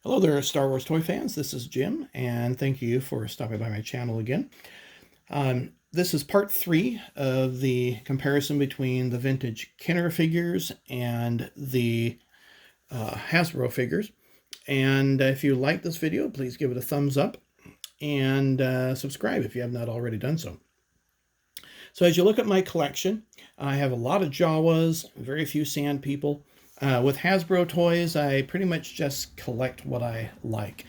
Hello there, Star Wars toy fans. This is Jim, and thank you for stopping by my channel again. This is part 3 of the comparison between the vintage Kenner figures and the Hasbro figures. And if you like this video, please give it a thumbs up and subscribe if you have not already done so. So as you look at my collection, I have a lot of Jawas, very few Sand People. With Hasbro toys, I pretty much just collect what I like.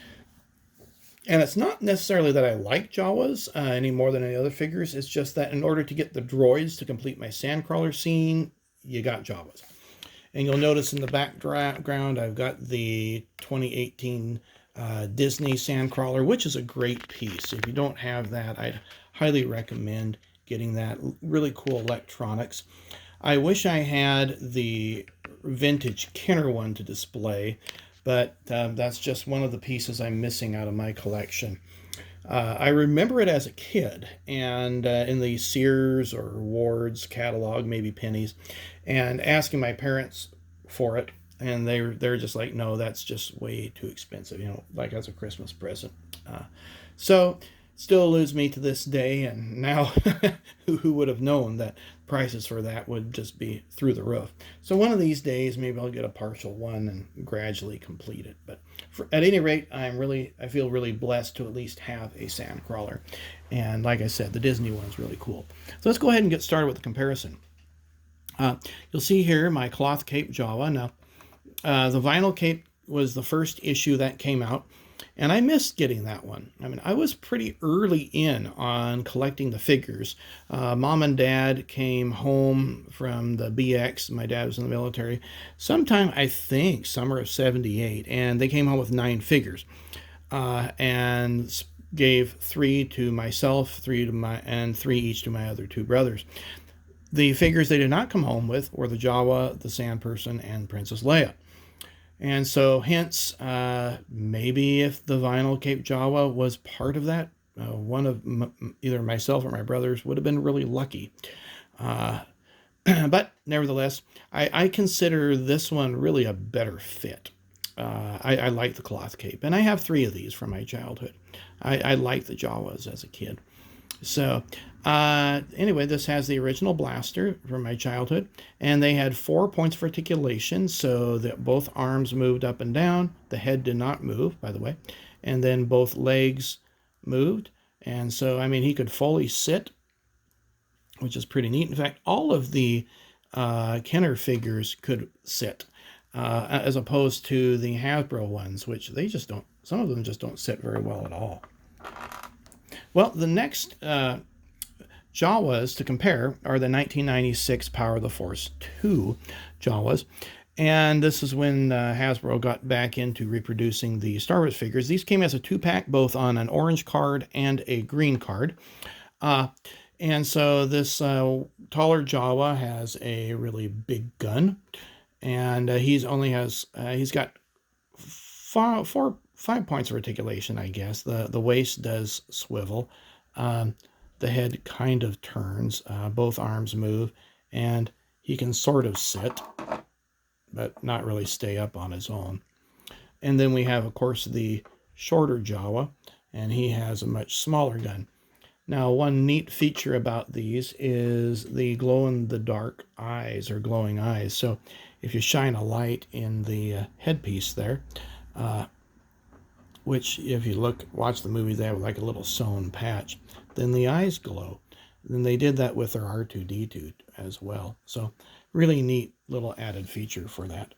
And it's not necessarily that I like Jawas any more than any other figures. It's just that in order to get the droids to complete my Sandcrawler scene, you got Jawas. And you'll notice in the background, I've got the 2018 Disney Sandcrawler, which is a great piece. If you don't have that, I'd highly recommend getting that. Really cool electronics. I wish I had the vintage Kenner one to display, but that's just one of the pieces I'm missing out of my collection. I remember it as a kid, and in the Sears or Ward's catalog, maybe Penny's, and asking my parents for it, and they're just like, no, that's just way too expensive, you know, like as a Christmas present. So still eludes me to this day, and now who would have known that prices for that would just be through the roof. So one of these days, maybe I'll get a partial one and gradually complete it. But at any rate, I feel really blessed to at least have a Sandcrawler. And like I said, the Disney one's really cool. So let's go ahead and get started with the comparison. You'll see here my cloth cape Jawa. Now, the vinyl cape was the first issue that came out, and I missed getting that one. I mean, I was pretty early in on collecting the figures. Mom and Dad came home from the BX. My dad was in the military. Sometime, I think, summer of '78, and they came home with 9 figures. And gave 3 to myself, 3 each to my other 2 brothers. The figures they did not come home with were the Jawa, the Sand Person, and Princess Leia. And so hence, maybe if the vinyl cape Jawa was part of that, one of either myself or my brothers would have been really lucky. But nevertheless, I consider this one really a better fit. I like the cloth cape, and I have 3 of these from my childhood. I liked the Jawas as a kid. So anyway, this has the original blaster from my childhood, and they had 4 points of articulation, so that both arms moved up and down. The head did not move, by the way, and then both legs moved. And so, I mean, he could fully sit, which is pretty neat. In fact, all of the Kenner figures could sit, as opposed to the Hasbro ones, which they just don't, some of them just don't sit very well at all. Well, the next Jawas to compare are the 1996 Power of the Force 2 Jawas. And this is when Hasbro got back into reproducing the Star Wars figures. These came as a 2-pack, both on an orange card and a green card. And so this taller Jawa has a really big gun. And he's got 5 points of articulation, I guess. The waist does swivel. The head kind of turns. Both arms move. And he can sort of sit, but not really stay up on his own. And then we have, of course, the shorter Jawa, and he has a much smaller gun. Now, one neat feature about these is the glow-in-the-dark eyes, or glowing eyes. So if you shine a light in the headpiece there, which if you watch the movie, they have like a little sewn patch, then the eyes glow. And they did that with their R2-D2 as well. So really neat little added feature for that.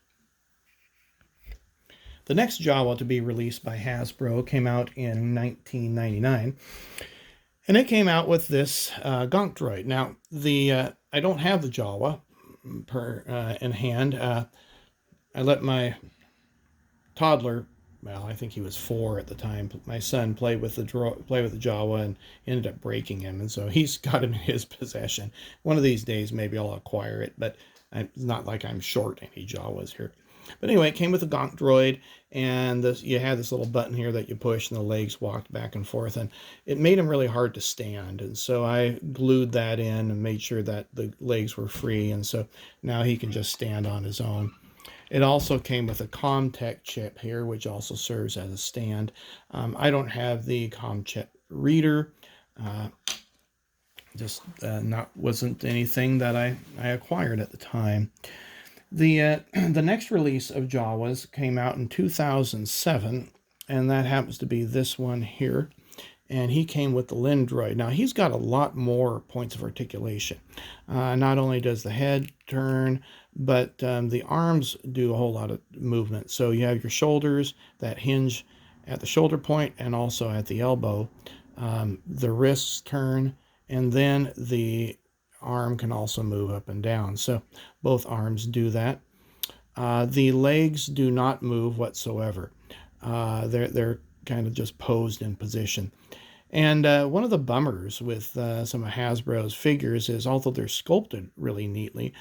The next Jawa to be released by Hasbro came out in 1999. And it came out with this Gonk Droid. Now, I don't have the Jawa in hand. I let my toddler, well, I think he was 4 at the time, my son played with the Jawa and ended up breaking him, and so he's got him in his possession. One of these days, maybe I'll acquire it, but it's not like I'm short any Jawas here. But anyway, it came with a Gonk Droid, and you had this little button here that you push, and the legs walked back and forth, and it made him really hard to stand. And so I glued that in and made sure that the legs were free, and so now he can just stand on his own. It also came with a ComTech chip here, which also serves as a stand. I don't have the COM chip reader. Just wasn't anything that I acquired at the time. The next release of Jawas came out in 2007, and that happens to be this one here. And he came with the WED Droid. Now, he's got a lot more points of articulation. Not only does the head turn, but the arms do a whole lot of movement. So you have your shoulders that hinge at the shoulder point and also at the elbow. The wrists turn, and then the arm can also move up and down. So both arms do that. The legs do not move whatsoever. They're kind of just posed in position. And one of the bummers with some of Hasbro's figures is, although they're sculpted really neatly,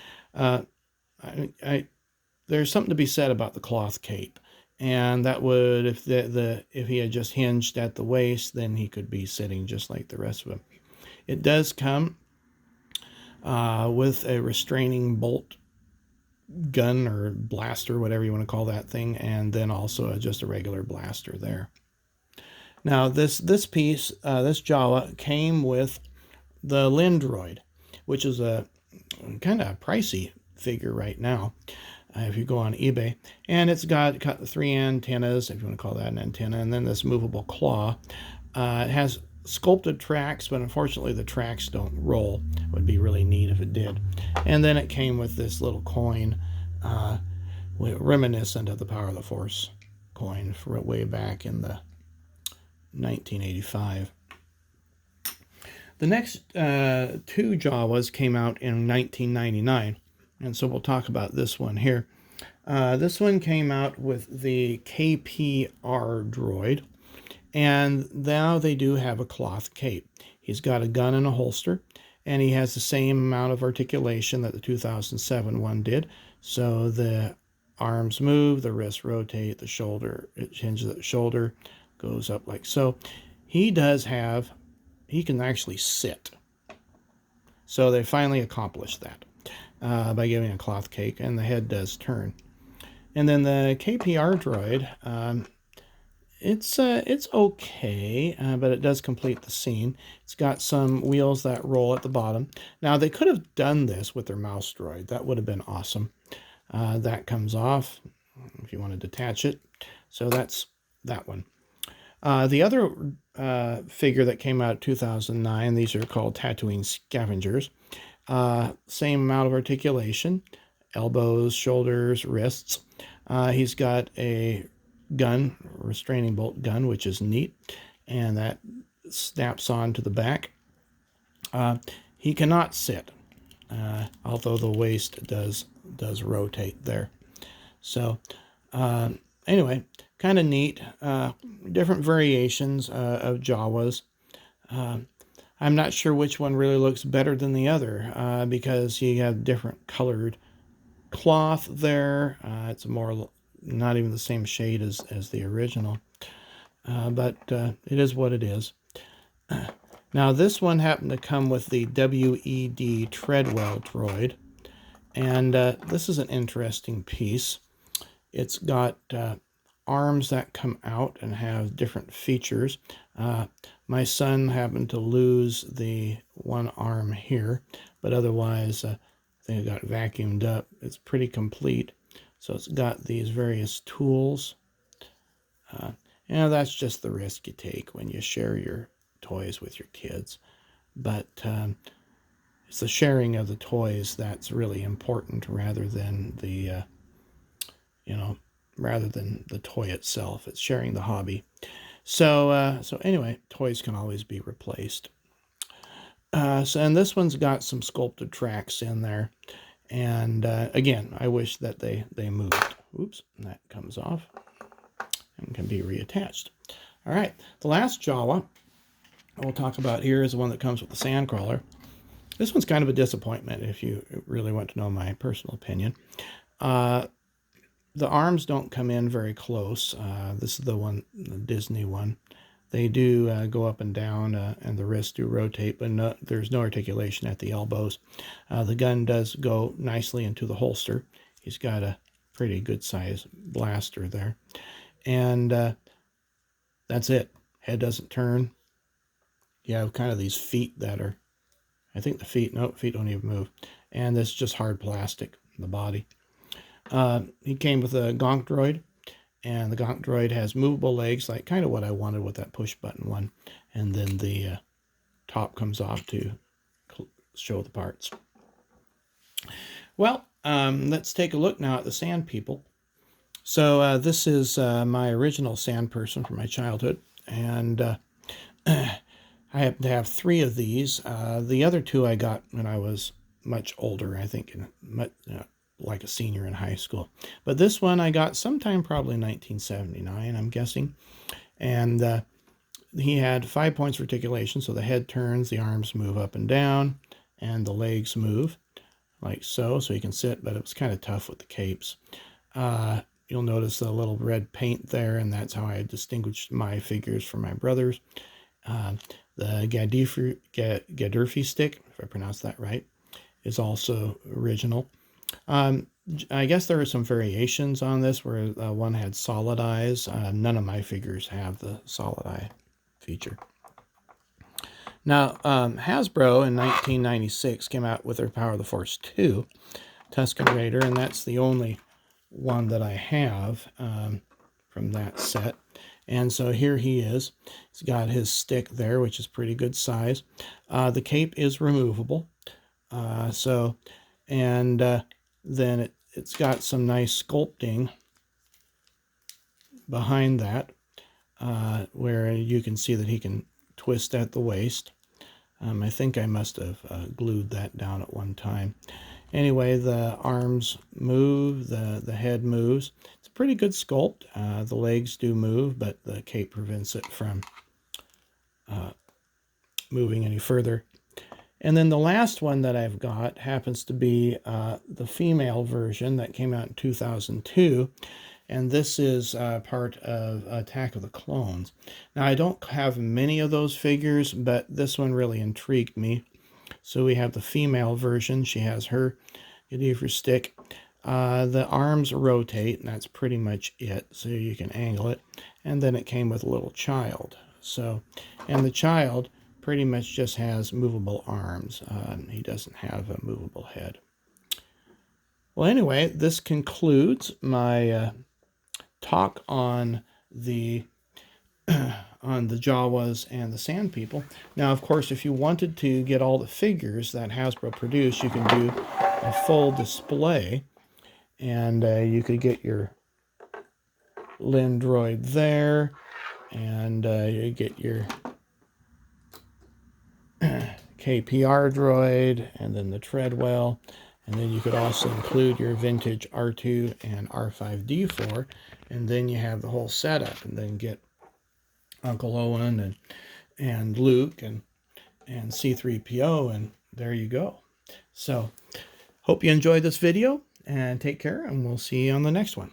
there's something to be said about the cloth cape. And that would, if he had just hinged at the waist, then he could be sitting just like the rest of them. It does come with a restraining bolt gun or blaster, whatever you want to call that thing, and then also just a regular blaster there. Now this piece, this Jawa, came with the WED Droid, which is a kind of pricey figure right now if you go on eBay. And it's got 3 antennas, if you want to call that an antenna, and then this movable claw. It has sculpted tracks, but unfortunately the tracks don't roll. It would be really neat if it did. And then it came with this little coin, reminiscent of the Power of the Force coin for way back in the 1985. The next 2 Jawas came out in 1999, and so we'll talk about this one here. This one came out with the KPR Droid, and now they do have a cloth cape. He's got a gun and a holster, and he has the same amount of articulation that the 2007 one did. So the arms move, the wrists rotate, the shoulder, it hinges at the shoulder, goes up like so. He can actually sit. So they finally accomplished that by giving a cloth cake, and the head does turn. And then the KPR Droid, it's okay, but it does complete the scene. It's got some wheels that roll at the bottom. Now, they could have done this with their mouse droid. That would have been awesome. That comes off if you want to detach it. So that's that one. The other figure that came out in 2009, these are called Tatooine Scavengers. Same amount of articulation, elbows, shoulders, wrists. He's got a gun, restraining bolt gun, which is neat, and that snaps on to the back. He cannot sit, although the waist does rotate there. So anyway, kind of neat. Different variations of Jawas. I'm not sure which one really looks better than the other because you have different colored cloth there. It's more not even the same shade as the original, but it is what it is. Now this one happened to come with the WED Treadwell Droid, and this is an interesting piece. It's got arms that come out and have different features. My son happened to lose the one arm here, but otherwise I think it got vacuumed up. It's pretty complete. So it's got these various tools. And that's just the risk you take when you share your toys with your kids. But it's the sharing of the toys that's really important rather than the, rather than the toy itself. It's sharing the hobby. So anyway, toys can always be replaced. And this one's got some sculpted tracks in there. And again, I wish that they moved. Oops, and that comes off and can be reattached. All right, the last Jawa we'll talk about here is the one that comes with the Sandcrawler. This one's kind of a disappointment if you really want to know my personal opinion. The arms don't come in very close. This is the one, the Disney one. They do go up and down, and the wrists do rotate, but there's no articulation at the elbows. The gun does go nicely into the holster. He's got a pretty good size blaster there. And that's it. Head doesn't turn. You have kind of these feet that are, I think the feet, no, feet don't even move. And this is just hard plastic, the body. He came with a Gonk Droid, and the Gonk Droid has movable legs, like kind of what I wanted with that push button one. And then the top comes off to show the parts. Well, let's take a look now at the sand people. So this is my original sand person from my childhood, and I happen to have 3 of these. The other 2 I got when I was much older, I think, like a senior in high school. But this one I got sometime probably 1979, I'm guessing. And he had 5 points of articulation, so the head turns, the arms move up and down, and the legs move, like so he can sit, but it was kind of tough with the capes. You'll notice the little red paint there, and that's how I distinguished my figures from my brothers. The Gadurfi stick, if I pronounced that right, is also original. I guess there are some variations on this where one had solid eyes. None of my figures have the solid eye feature. Now, Hasbro in 1996 came out with their Power of the Force 2 Tusken Raider, and that's the only one that I have from that set. And so here he is. He's got his stick there, which is pretty good size. The cape is removable. Then it's got some nice sculpting behind that, where you can see that he can twist at the waist. I think I must have glued that down at one time. Anyway, the arms move, the head moves. It's a pretty good sculpt. The legs do move, but the cape prevents it from moving any further. And then the last one that I've got happens to be the female version that came out in 2002. And this is part of Attack of the Clones. Now, I don't have many of those figures, but this one really intrigued me. So we have the female version. She has her Gadiffer stick. The arms rotate, and that's pretty much it. So you can angle it. And then it came with a little child. And the child pretty much just has movable arms. He doesn't have a movable head. Well, anyway, this concludes my talk on the Jawas and the Sand People. Now, of course, if you wanted to get all the figures that Hasbro produced, you can do a full display, and you could get your WED Droid there, and you get your KPR Droid, and then the Treadwell, and then you could also include your vintage R2 and R5D4, and then you have the whole setup, and then get Uncle Owen and Luke and C-3PO, and there you go. So, hope you enjoyed this video, and take care, and we'll see you on the next one.